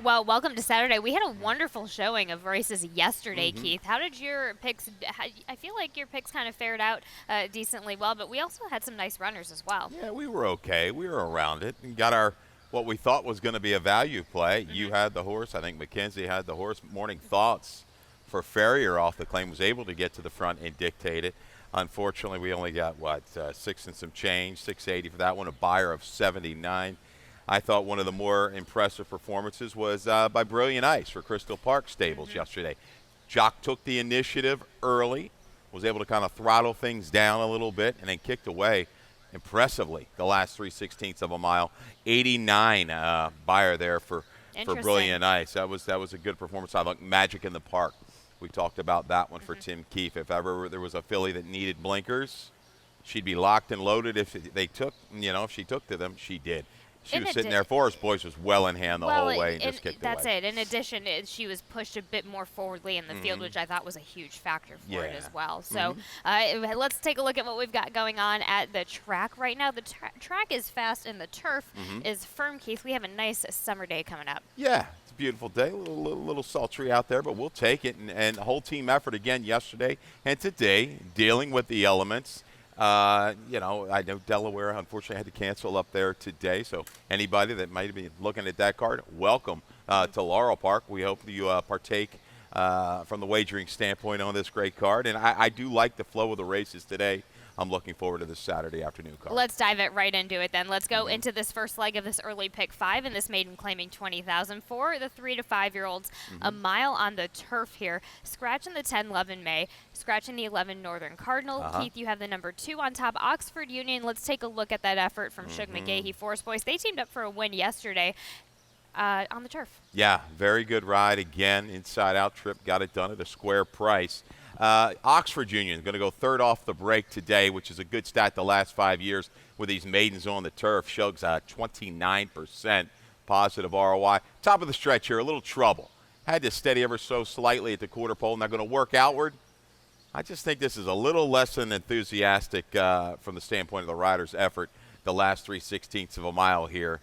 Well, welcome to Saturday. We had a wonderful showing of races yesterday, Mm-hmm. Keith. How did your picks? I feel like your picks kind of fared out decently well, but we also had some nice runners as well. Yeah, we were okay. We were around it and got our what we thought was going to be a value play. You Hmm. had the horse. I think Mackenzie had the horse. Morning Thoughts for Ferrier off the claim was able to get to the front and dictate it. Unfortunately, we only got six and some change, 680 for that one. A buyer of 79. I thought one of the more impressive performances was by Brilliant Ice for Crystal Park Stables yesterday. Jock took the initiative early, was able to kind of throttle things down a little bit, and then kicked away impressively the last 3/16 of a mile. 89 buyer there for Interesting. Brilliant Ice. That was a good performance. I like Magic in the Park. We talked about that one for Tim Keefe. If ever there was a filly that needed blinkers, she'd be locked and loaded if they took, if she took to them, she did. She In was sitting addi- there. Forrest Boyce was well in hand the Well, whole way and just kicked that's away. it. In addition, she was pushed a bit more forwardly in the field, which I thought was a huge factor for it Yeah. as well. So let's take a look at what we've got going on at the track right now. The track is fast and the turf is firm, Keith. We have a nice summer day coming up. Yeah, it's a beautiful day. A little sultry out there, but we'll take it. And the whole team effort again yesterday and today, dealing with the elements. I know Delaware unfortunately had to cancel up there today. So anybody that might be looking at that card, welcome to Laurel Park. We hope you partake from the wagering standpoint on this great card. And I do like the flow of the races today. I'm looking forward to this Saturday afternoon card. Let's dive it right into it then. Let's go into this first leg of this early pick 5 and this maiden claiming 20,000 for the 3 to 5 year olds. A mile on the turf here. Scratching the 10 Love in May, scratching the 11 Northern Cardinal. Keith, you have the number 2 on top, Oxford Union. Let's take a look at that effort from Shug McGahee, Forest Boys. They teamed up for a win yesterday on the turf. Yeah, very good ride again. Inside out trip, got it done at a square price. Oxford Union going to go third off the break today, which is a good stat the last 5 years with these maidens on the turf. Shug's 29% positive ROI. Top of the stretch here, a little trouble. Had to steady ever so slightly at the quarter pole. Not going to work outward. I just think this is a little less than enthusiastic from the standpoint of the rider's effort the last 3/16 of a mile here.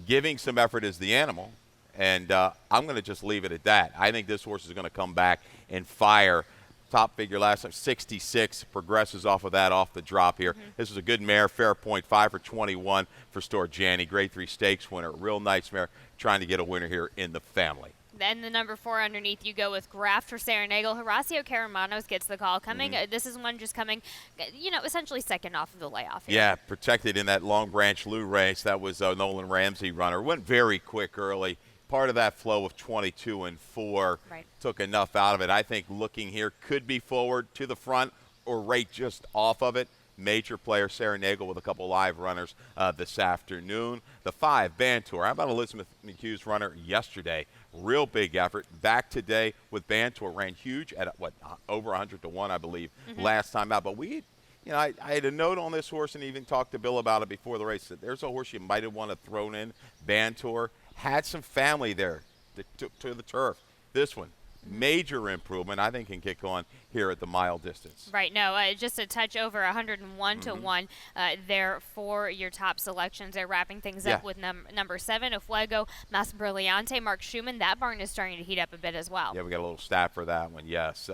Giving some effort is the animal, and I'm going to just leave it at that. I think this horse is going to come back and fire. Top figure last time, 66, progresses off of that off the drop here. This is a good mare, fair point, 5 for 21 for Store Janney. Grade 3 stakes winner, real nice mare, trying to get a winner here in the family. Then the number 4 underneath, you go with Graft for Sarah Nagel. Horacio Caramanos gets the call. This is one just coming, essentially second off of the layoff here. Yeah, protected in that Long Branch Lou race. That was a Nolan Ramsey runner. Went very quick early. Part of that flow of 22 and 4 took enough out of it. I think looking here could be forward to the front or right just off of it. Major player Sarah Nagel with a couple live runners this afternoon. The 5, Bantor. How about Elizabeth McHugh's runner yesterday? Real big effort. Back today with Bantor. Ran huge at, over 100 to 1, I believe, last time out. But I had a note on this horse and even talked to Bill about it before the race. There's a horse you might have wanted thrown in. Bantor had some family there to the turf. This one, major improvement, I think, can kick on here at the mile distance. Right, no, just a touch over 101 to 1 there for your top selections. They're wrapping things up with number 7, Fuego Mas Brillante. Mark Schumann, that barn is starting to heat up a bit as well. Yeah, we got a little stat for that one, yes.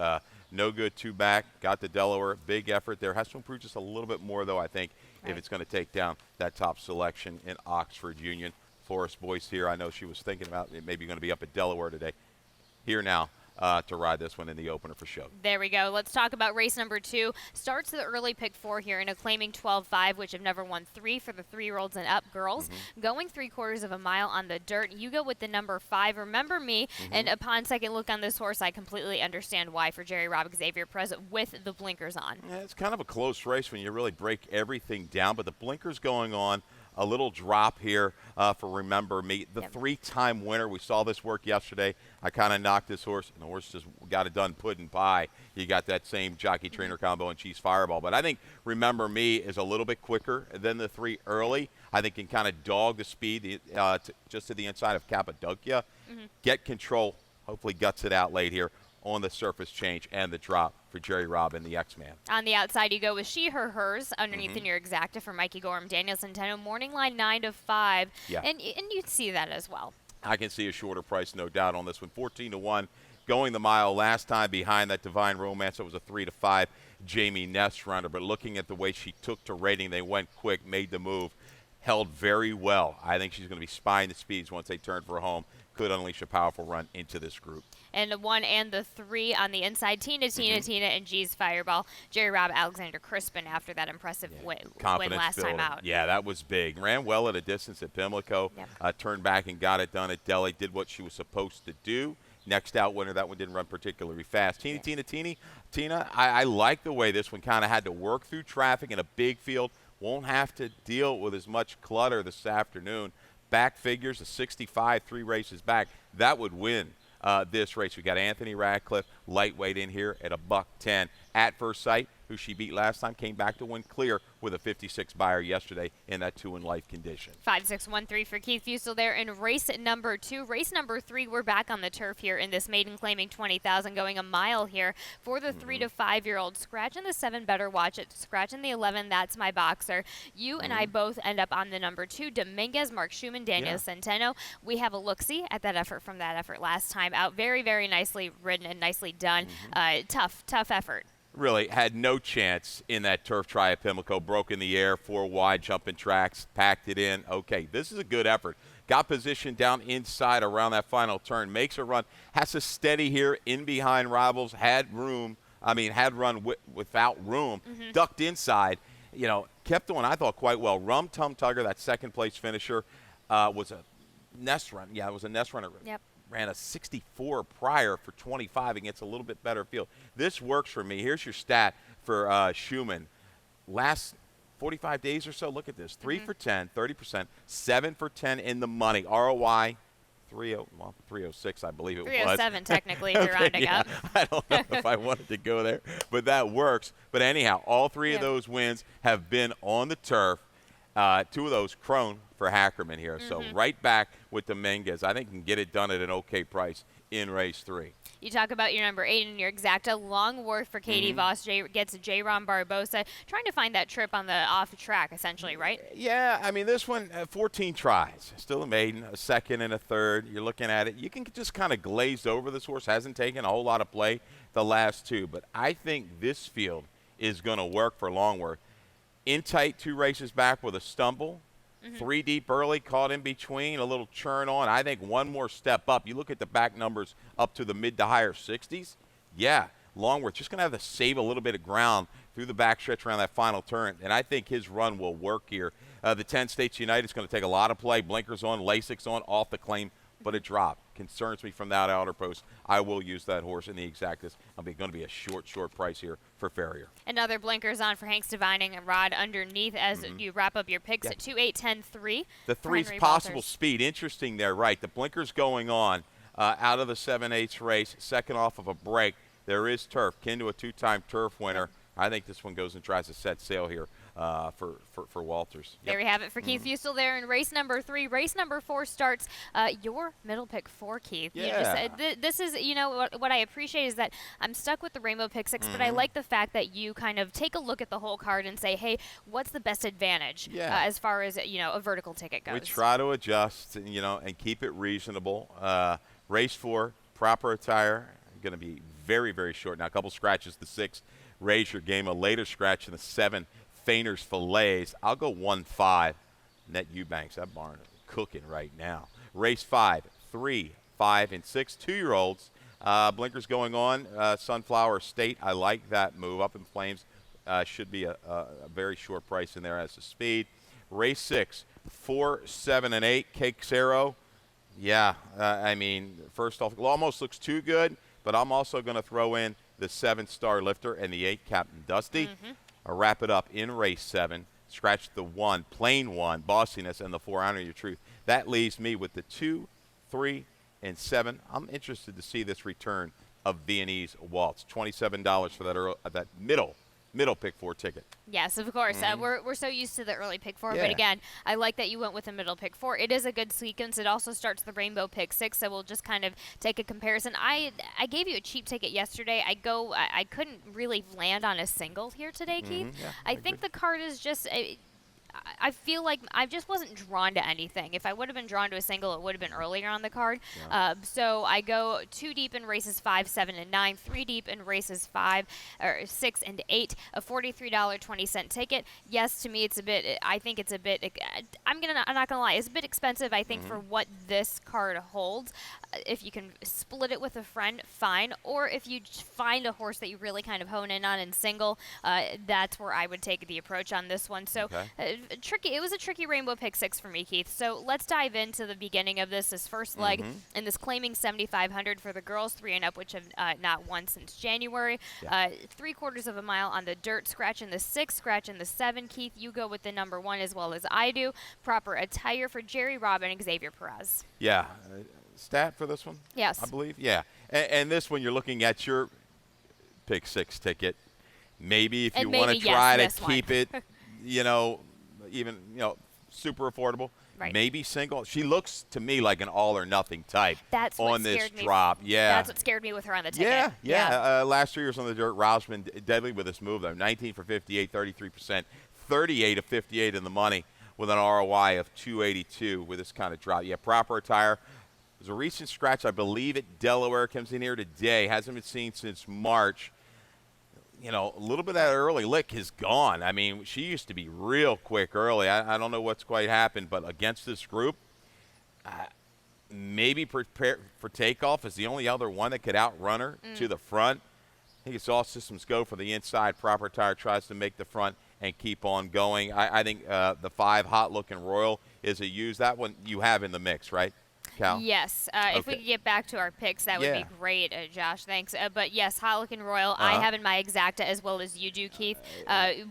No good, 2 back, got the Delaware, big effort there. Has to improve just a little bit more, though, I think, if it's going to take down that top selection in Oxford Union. Forrest Boyce here, I know she was thinking about it, maybe going to be up at Delaware today. Here now to ride this one in the opener for show. There we go. Let's talk about race number 2. Starts the early pick 4 here in a claiming 12-5, which have never won 3 for the 3-year-olds and up girls. Going 3/4 of a mile on the dirt. You go with the number 5, Remember Me. And upon second look on this horse, I completely understand why for Jerry Robb Xavier present with the blinkers on. Yeah, it's kind of a close race when you really break everything down, but the blinkers going on. A little drop here for Remember Me. The 3-time winner. We saw this work yesterday. I kind of knocked this horse, and the horse just got it done pudding pie. You got that same jockey-trainer combo and cheese fireball. But I think Remember Me is a little bit quicker than the 3 early. I think can kind of dog the speed just to the inside of Cappadocia. Get control. Hopefully guts it out late here on the surface change and the drop for Jerry Robb and the X-Man. On the outside, you go with She, Her, Hers underneath in your exacta for Mikey Gorham, Daniel Centeno. Morning line 9 to 5. Yeah. And you'd see that as well. I can see a shorter price, no doubt, on this one. 14-1, going the mile last time behind that Divine Romance. It was a 3-5 Jamie Ness runner. But looking at the way she took to rating, they went quick, made the move, held very well. I think she's going to be spying the speeds once they turn for home. Could unleash a powerful run into this group. And the 1 and the 3 on the inside, Tina, and G's Fireball. Jerry Robb, Alexander Crispin after that impressive win last building. time out. Yeah, that was big. Ran well at a distance at Pimlico. Yep. Turned back and got it done at Delhi. Did what she was supposed to do. Next out winner, that one didn't run particularly fast. Tina, I like the way this one kind of had to work through traffic in a big field. Won't have to deal with as much clutter this afternoon. Back figures, a 65, 3 races back. That would win this race. We got Anthony Radcliffe, lightweight in here at $110. At First Sight, who she beat last time, came back to win clear with a 56 buyer yesterday in that 2-in-life condition. 5-6-1-3 for Keith Fusel there in race number 2. Race number 3, we're back on the turf here in this maiden claiming 20,000, going a mile here for the 3 to 5-year-old. Scratching the 7, better watch it. Scratching the 11, that's my boxer. You and I both end up on the number 2, Dominguez, Mark Schumann, Daniel Centeno. We have a look-see at that effort from that effort last time out. Very, very nicely ridden and nicely done. Tough effort. Really had no chance in that turf try at Pimlico. Broke in the air, 4 wide, jumping tracks, packed it in. Okay, this is a good effort. Got positioned down inside around that final turn. Makes a run. Has to steady here in behind rivals. Had run without room. Ducked inside. Kept on, I thought, quite well. Rum Tum Tugger, that second place finisher, was a nest run. Yeah, it was a nest runner. Yep. Ran a 64 prior for 25 against a little bit better field. This works for me. Here's your stat for Schumann. Last 45 days or so, look at this. 3 for 10, 30%, 7 for 10 in the money. ROI, 306, I believe it was. 307, technically, if you're rounding up. I don't know if I wanted to go there, but that works. But anyhow, all 3 of those wins have been on the turf. 2 of those Crone for Hackerman here. So right back with Dominguez. I think you can get it done at an okay price in race 3. You talk about your number 8 and your exacta. Longworth for Katie Voss gets J-Ron Barbosa. Trying to find that trip on the off track, essentially, right? Yeah, I mean, this one, 14 tries. Still a maiden, a second and a third. You're looking at it. You can just kind of glaze over this horse. Hasn't taken a whole lot of play the last 2. But I think this field is going to work for Longworth. In tight, 2 races back with a stumble. 3 deep early, caught in between, a little churn on. I think one more step up. You look at the back numbers up to the mid to higher 60s. Yeah, Longworth just going to have to save a little bit of ground through the backstretch around that final turn, and I think his run will work here. The 10 States United is going to take a lot of play. Blinkers on, Lasix on, off the claim, but a drop. Concerns me from that outer post. I will use that horse in the exactas. I'm going to be a short price here for Farrier. Another blinkers on for Hank's Divining and Rod underneath as you wrap up your picks at 2, 8, 10, 3. The 3's possible speed. Interesting there, right. The blinkers going on out of the 7/8 race, second off of a break. There is turf, kin to a 2-time turf winner. I think this one goes and tries to set sail here for Walters. There we have it for Keith Fusel there in race number 3. Race number 4 starts your middle pick 4, Keith. Yeah. This is, what I appreciate is that I'm stuck with the Rainbow Pick 6, but I like the fact that you kind of take a look at the whole card and say, hey, what's the best advantage as far as, a vertical ticket goes? We try to adjust, and keep it reasonable. Race 4, proper attire, going to be very, very short. Now, a couple scratches, the 6. Raise your game, a later scratch in the 7. Feiners Fillets. I'll go 1-5. Net Eubanks. That barn is cooking right now. Race 5, 3, 5, and 6. 2-year-olds. Blinkers going on. Sunflower State. I like that move. Up in Flames. Should be a very short price in there as to speed. Race 6, 4, 7, and 8. Cakes Arrow. Yeah, first off, it almost looks too good, but I'm also going to throw in the 7-Star Lifter and the 8 Captain Dusty. I'll wrap it up in race 7. Scratch the 1, plain 1, Bossiness, and the 4, Honor Your Truth. That leaves me with the 2, 3, and 7. I'm interested to see this return of Viennese Waltz. $27 for that middle pick 4 ticket. Yes, of course. We're so used to the early pick 4, but again, I like that you went with the middle pick 4. It is a good sequence. It also starts the Rainbow pick 6, so we'll just kind of take a comparison. I gave you a cheap ticket yesterday. I couldn't really land on a single here today, Keith. Yeah, I think the card is just I feel like I just wasn't drawn to anything. If I would have been drawn to a single, it would have been earlier on the card. Yeah. So I go 2 deep in races 5, 7, and 9, 3 deep in races 5, or 6 and 8. A $43.20 ticket. Yes, to me it's a bit. I think it's a bit. I'm not gonna lie. It's a bit expensive. I think for what this card holds. If you can split it with a friend, fine. Or if you find a horse that you really kind of hone in on in single, that's where I would take the approach on this one. So tricky. It was a tricky rainbow pick 6 for me, Keith. So let's dive into the beginning of this first leg, and this claiming 7,500 for the girls, 3 and up, which have not won since January. 3/4 of a mile on the dirt, scratching the 6, scratching the 7. Keith, you go with the number 1 as well as I do. Proper attire for Jerry Robin and Xavier Perez. Yeah. Stat for this one? Yes. I believe. Yeah. And this one, you're looking at your pick 6 ticket. Maybe if you want to try to keep it, even super affordable. Right. Maybe single. She looks to me like an all or nothing type. That's what on this scared me. drop. Yeah. That's what scared me with her on the ticket. Yeah. Last 3 years on the dirt, Rausman deadly with this move though. 19 for 58, 33%, 38 of 58 in the money with an ROI of 282 with this kind of drop. Yeah, proper attire. There's a recent scratch, I believe, at Delaware. Comes in here today. Hasn't been seen since March. A little bit of that early lick is gone. I mean, she used to be real quick early. I don't know what's quite happened, but against this group, maybe prepare for takeoff is the only other one that could outrun her to the front. I think it's all systems go for the inside. Proper tire tries to make the front and keep on going. I think the 5 hot looking Royal is a use. That one you have in the mix, right? Cal? Yes. If we could get back to our picks, that would be great, Josh. Thanks. But yes, Hot Looking Royal, I have in my exacta as well as you do, Keith.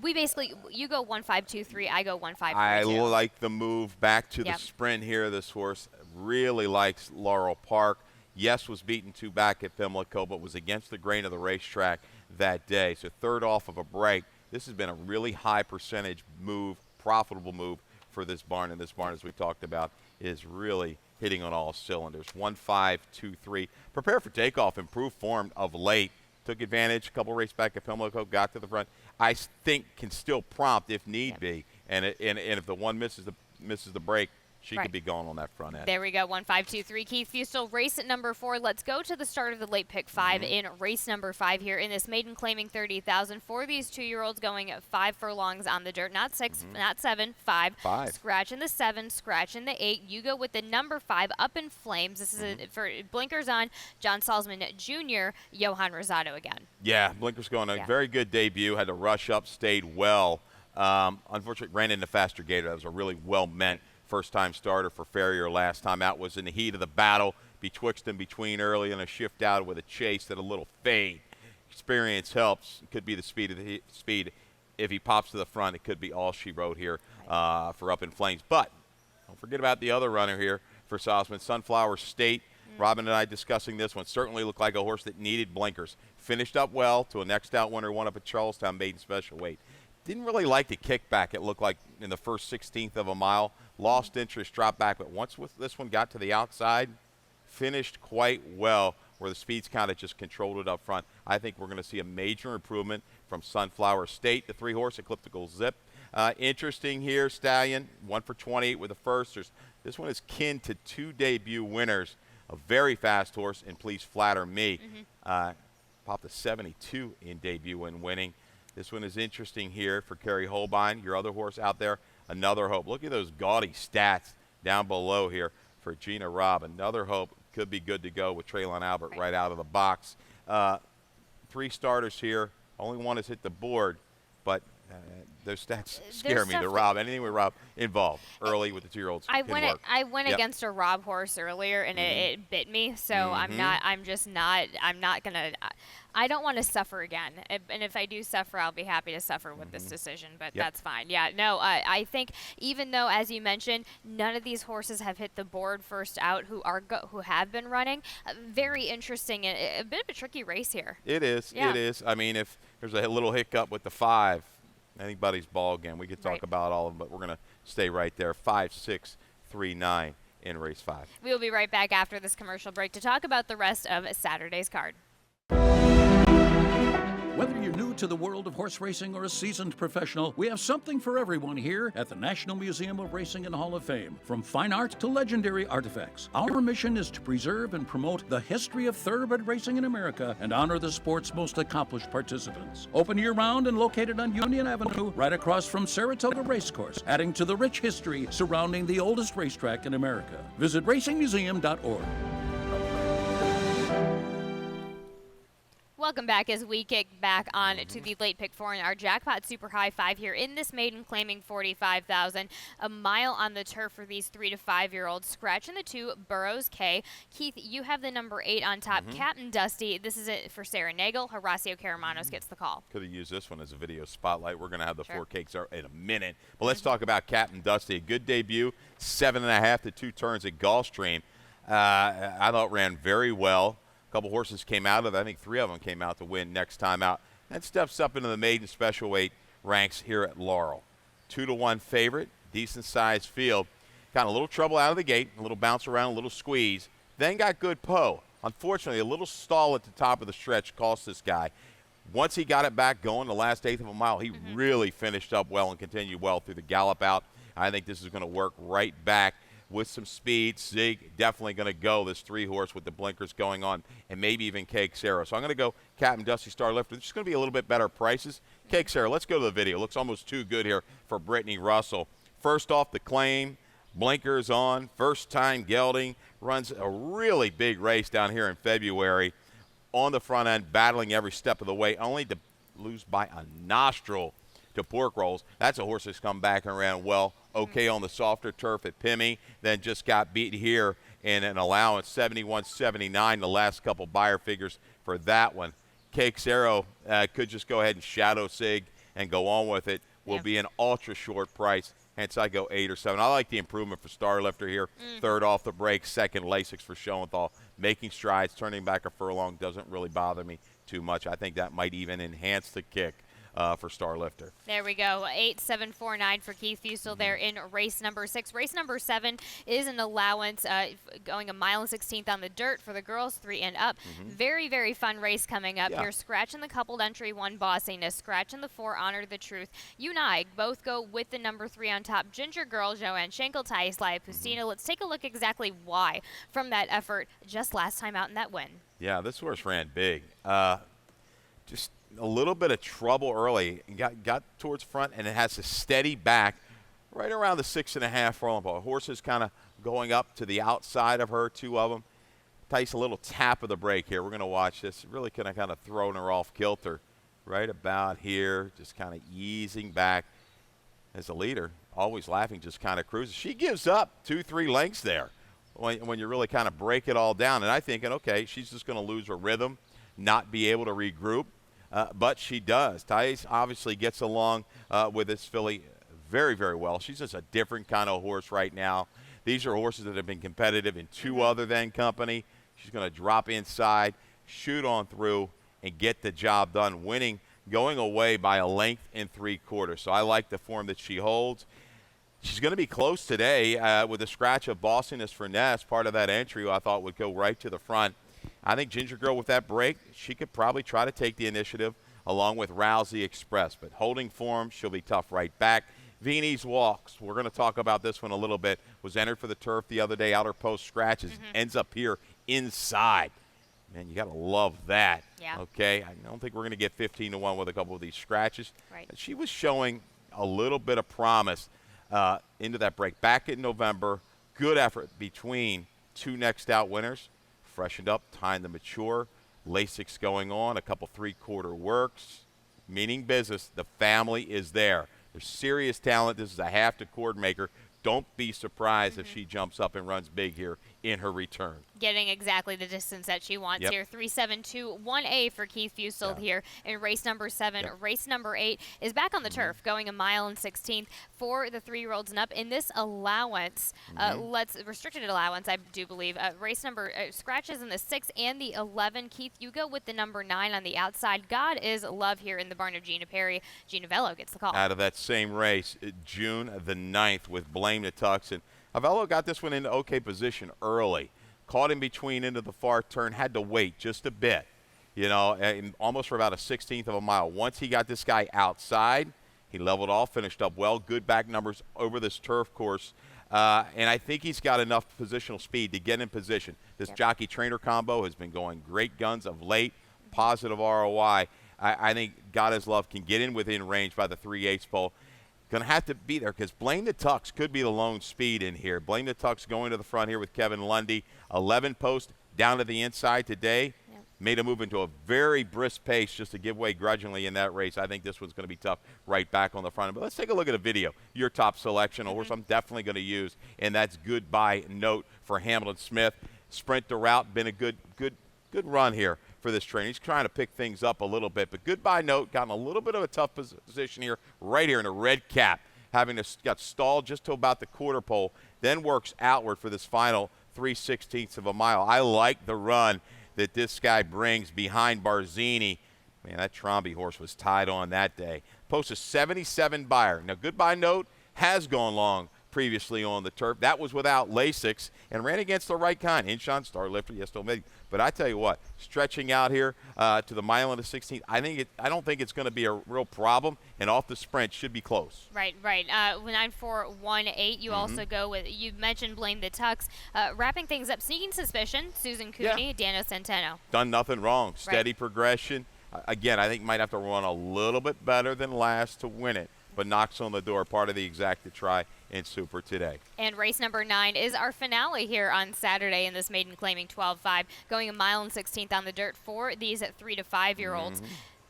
We basically, you go 1, 5, 2, 3. I go 1, 5, 3, 2. I like the move back to the sprint here. This horse really likes Laurel Park. Yes, was beaten 2 back at Pimlico, but was against the grain of the racetrack that day. So 3rd off of a break. This has been a really high percentage move, profitable move for this barn. And this barn, as we talked about, is really hitting on all cylinders. 1, 5, 2, 3. Prepare for takeoff. Improved form of late. Took advantage. A couple race back at Pimlico. Got to the front. I think can still prompt if need be. And if the one misses the break, she could be going on that front end. There we go. 1, 5, 2, 3. Keith Fustel, race at number 4. Let's go to the start of the late pick 5 in race number 5 here in this maiden claiming 30,000 for these 2-year-olds going 5 furlongs on the dirt. Not 6, not 7, 5. 5. Scratching the 7, scratching the 8. You go with the number 5 up in flames. This is for blinkers on. John Salzman Jr., Johan Rosado again. Yeah, blinkers going. A very good debut. Had to rush up, stayed well. Unfortunately, ran into faster gator. That was a really well-meant first-time starter for Farrier last time out. Was in the heat of the battle betwixt and between early and a shift out with a chase that a little fade. Experience helps. It could be the speed. If he pops to the front, it could be all she wrote here for Up in Flames. But don't forget about the other runner here for Salzman, Sunflower State. Robin and I discussing this one. Certainly looked like a horse that needed blinkers. Finished up well to a next out winner, one up at Charlestown, maiden special weight. Didn't really like the kickback, it looked like, in the first 16th of a mile. Lost interest, dropped back. But once this one got to the outside, finished quite well, where the speeds kind of just controlled it up front. I think we're going to see a major improvement from Sunflower State, the 3-horse Ecliptical Zip. Interesting here, Stallion, 1 for 28 with the first. This one is kin to 2 debut winners. A very fast horse, and Please Flatter Me. Popped a 72 in debut and winning. This one is interesting here for Kerry Holbein, your other horse out there. Another hope. Look at those gaudy stats down below here for Gina Robb. Another hope. Could be good to go with Traylon Albert right out of the box. 3 starters here. Only one has hit the board, but those stats scare me. The Robb, anything with Robb involved early with the 2-year-olds. I went against a Robb horse earlier, and it bit me. So I'm not gonna. I don't want to suffer again. And if I do suffer, I'll be happy to suffer with this decision. But that's fine. Yeah. No. I think even though, as you mentioned, none of these horses have hit the board first out who have been running. Very interesting and a bit of a tricky race here. It is. Yeah. It is. I mean, if there's a little hiccup with the 5. Anybody's ball game. We could talk about all of them, but we're going to stay right there. 5, 6, 3, 9 in race 5. We will be right back after this commercial break to talk about the rest of Saturday's card. Whether you're new to the world of horse racing or a seasoned professional, we have something for everyone here at the National Museum of Racing and Hall of Fame. From fine art to legendary artifacts, our mission is to preserve and promote the history of thoroughbred racing in America and honor the sport's most accomplished participants. Open year-round and located on Union Avenue, right across from Saratoga Racecourse, adding to the rich history surrounding the oldest racetrack in America. Visit racingmuseum.org. Welcome back as we kick back on to the late pick 4 in our jackpot super high 5 here in this maiden, claiming 45,000. A mile on the turf for these 3 to 5 year olds. Scratching the 2, Burrows K. Keith, you have the number 8 on top. Captain Dusty. This is it for Sarah Nagel. Horacio Caramanos gets the call. Could have used this one as a video spotlight. We're going to have the 4 cakes in a minute. But let's talk about Captain Dusty. A good debut, 7.5 to 2 turns at Gulfstream. I thought ran very well. A couple horses came out of it. I think 3 of them came out to win next time out. And steps up into the maiden special weight ranks here at Laurel. 2-1 favorite, decent sized field. Got a little trouble out of the gate, a little bounce around, a little squeeze. Then got good Poe. Unfortunately, a little stall at the top of the stretch cost this guy. Once he got it back going, the last eighth of a mile, he really finished up well and continued well through the gallop out. I think this is going to work right back with some speed. Zig definitely going to go, this 3-horse with the blinkers going on, and maybe even Cake Sarah. So I'm going to go Captain Dusty Star Lifter. It's going to be a little bit better prices. Cake Sarah, let's go to the video. Looks almost too good here for Brittany Russell. First off the claim, blinkers on, first time gelding, runs a really big race down here in February on the front end, battling every step of the way, only to lose by a nostril to Pork Rolls. That's a horse that's come back and ran well. Okay on the softer turf at Pimmy, then just got beat here in an allowance, 71-79, the last couple buyer figures for that one. Cake Sarah could just go ahead and shadow Sig and go on with it. Will be an ultra short price, hence I go 8 or 7. I like the improvement for Star Lifter here. Third off the break, second Lasix for Schoenthal. Making strides, turning back a furlong doesn't really bother me too much. I think that might even enhance the kick for Star Lifter. There we go. 8-7-4-9 for Keith Fusel there in race number 6. Race number 7 is an allowance going 1 mile and 16th on the dirt for the girls, 3 and up. Very, very fun race coming up here. Scratching the coupled entry 1, Bossiness. Scratching the 4, Honor the Truth. You and I both go with the number 3 on top. Ginger Girl, Joanne Schenkel, Thais Laia Pustina. Let's take a look exactly why from that effort just last time out in that win. Yeah, this horse ran big. Just a little bit of trouble early. Got towards front, and it has a steady back right around the 6.5 furlong ball. Horses kind of going up to the outside of her, 2 of them. Tice a little tap of the brake here. We're going to watch this. Really kind of throwing her off kilter right about here, just kind of easing back as a leader. Always laughing, just kind of cruises. She gives up 2-3 lengths there when you really kind of break it all down. And I'm thinking, okay, she's just going to lose her rhythm, not be able to regroup. But she does. Thais obviously gets along with this filly very, very well. She's just a different kind of horse right now. These are horses that have been competitive in 2 other than company. She's going to drop inside, shoot on through, and get the job done, winning, going away by 1 length and 3/4. So I like the form that she holds. She's going to be close today with a scratch of Bossiness for Ness, part of that entry I thought would go right to the front. I think Ginger Girl with that break, she could probably try to take the initiative along with Rousey Express. But holding form, she'll be tough right back. Viennese Walks, we're going to talk about this one a little bit, was entered for the turf the other day, outer post scratches, ends up here inside. Man, you got to love that. Yeah. Okay, I don't think we're going to get 15-1 with a couple of these scratches. Right. She was showing a little bit of promise into that break. Back in November, good effort between 2 next out winners. Freshened up, time to mature. Lasix going on, a couple 3/4 works, meaning business. The family is there. There's serious talent. This is a half to cord maker. Don't be surprised if she jumps up and runs big here in her return. Getting exactly the distance that she wants here. 3-7-2-1A for Keith Fusel here in race number 7. Race number 8 is back on the turf, going 1 mile and 16th for the 3-year-olds and up. In this allowance, restricted allowance, I do believe, race number scratches in the 6 and the 11. Keith, you go with the number 9 on the outside. God is love here in the barn of Gina Perry. Gina Vello gets the call. Out of that same race, June the 9th with Blame the Tux. And Avello got this one into okay position early. Caught in between into the far turn, had to wait just a bit. you know, and almost for about a 16th of a mile. Once he got this guy outside, he leveled off, finished up well, good back numbers over this turf course. And I think he's got enough positional speed to get in position. This jockey-trainer combo has been going great guns of late, positive ROI. I think God Is Love can get in within range by the 3/8 pole. Going to have to be there because Blame the Tux could be the lone speed in here. Blame the Tux going to the front here with Kevin Lundy. 11 post down to the inside today. Yep. Made a move into a very brisk pace just to give way grudgingly in that race. I think this one's going to be tough right back on the front. But let's take a look at a video. Your top selection, a horse I'm definitely going to use, and that's Goodbye Note for Hamilton Smith. Sprint to route, been a good run here for this train. He's trying to pick things up a little bit, but Goodbye Note got in a little bit of a tough position here, right here in the red cap, got stalled just to about the quarter pole, then works outward for this final 3/16 of a mile. I like the run that this guy brings behind Barzini. Man, that Trombi horse was tied on that day. Posted 77 buyer. Now, Goodbye Note has gone long previously on the turf. That was without Lasix and ran against the right kind. Inchon, Star Lifter, yes, still made. But I tell you what, stretching out here to the mile and the 16th, I don't think it's going to be a real problem. And off the sprint should be close. Right. 9-4-1-8. You also go with, you mentioned Blame the Tux. Wrapping things up, Sneaking Suspicion, Susan Cooney, Daniel Centeno. Done nothing wrong. Steady progression. Again, I think might have to run a little bit better than last to win it, but knocks on the door, part of the exacta try in Super today. And race number 9 is our finale here on Saturday in this maiden claiming 12.5, going a mile and 16th on the dirt for these 3 to 5-year-olds.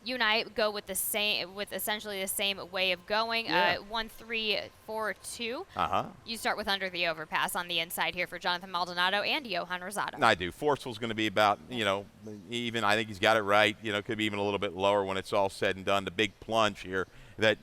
You and I go with essentially the same way of going. 1-3-4-2. You start with Under the Overpass on the inside here for Jonathan Maldonado and Johan Rosado. I do. Forceful's going to be about, even I think he's got it right. Could be even a little bit lower when it's all said and done. The big plunge here that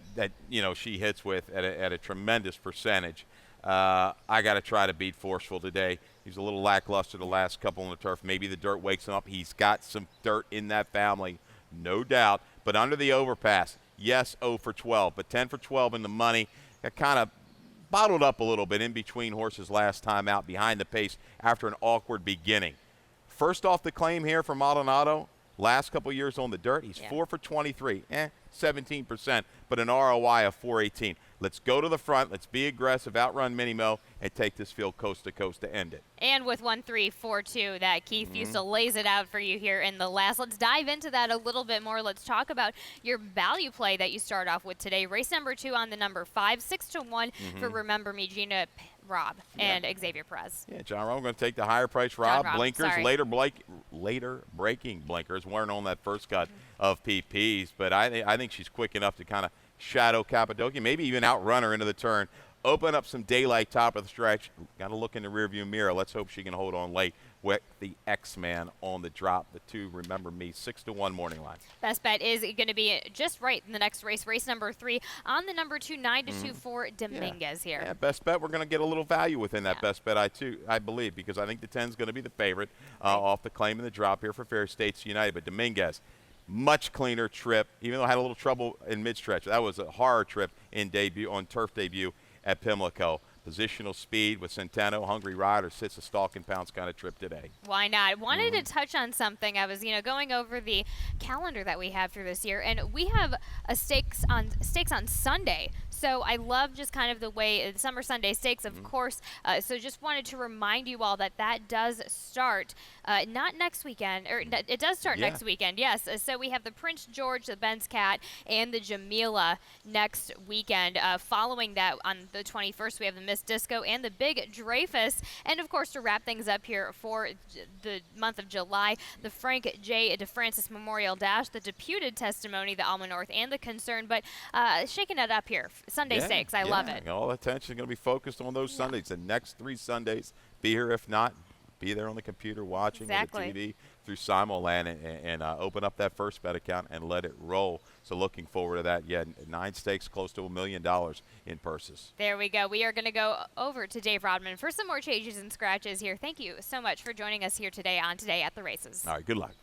she hits with at a tremendous percentage. I got to try to beat Forceful today. He's a little lackluster the last couple on the turf. Maybe the dirt wakes him up. He's got some dirt in that family, no doubt. But Under the Overpass, yes, 0 for 12, but 10 for 12 in the money. Got kind of bottled up a little bit in between horses last time out behind the pace after an awkward beginning. First off the claim here for Maldonado, last couple years on the dirt, he's 4 for 23, 17%, but an ROI of 418. Let's go to the front. Let's be aggressive, outrun Minimo, and take this field coast to coast to end it. And with 1-3-4-2, that Keith Fusel lays it out for you here in the last. Let's dive into that a little bit more. Let's talk about your value play that you start off with today. Race number 2 on the number 5, 6-1 for Remember Me, Gina Robb and Xavier Perez. Yeah, John Robb, I'm going to take the higher price Robb. Blinkers, sorry. later breaking blinkers, weren't on that first cut of PPs, but I think she's quick enough to kind of shadow Cappadocia, maybe even outrun her into the turn, open up some daylight top of the stretch. Got to look in the rearview mirror. Let's hope she can hold on late with the X-Man on the drop. The 2, Remember Me, 6-1 morning line. Best bet is going to be just right in the next race, race number 3 on the number 2, 9-2 for Dominguez here. Yeah, best bet. We're going to get a little value within that best bet, I believe, because I think the 10 is going to be the favorite off the claim and the drop here for Fair States United. But Dominguez, much cleaner trip, even though I had a little trouble in mid-stretch. That was a horror trip on turf debut at Pimlico. Positional speed with Centeno, Hungry Rider, sits a stalking pounds kind of trip today. Why not? Wanted to touch on something. I was, going over the calendar that we have through this year, and we have a stakes on Sunday. So I love just kind of the way Summer Sunday Stakes, of course. So just wanted to remind you all that does start not next weekend, or it does start next weekend, yes. So we have the Prince George, the Ben's Cat, and the Jamila next weekend. Following that, on the 21st, we have the Miss Disco and the Big Dreyfus. And, of course, to wrap things up here for the month of July, the Frank J. DeFrancis Memorial Dash, the Deputed Testimony, the Alma North, and the Concern. But shaking it up here. Sunday Stakes, I love it. All attention is going to be focused on those Sundays. The next 3 Sundays, be here. If not, be there on the computer watching on the TV through Simulan and open up that first bet account and let it roll. So looking forward to that. Yeah, 9 stakes, close to $1 million in purses. There we go. We are going to go over to Dave Rodman for some more changes and scratches here. Thank you so much for joining us here today on Today at the Races. All right, good luck.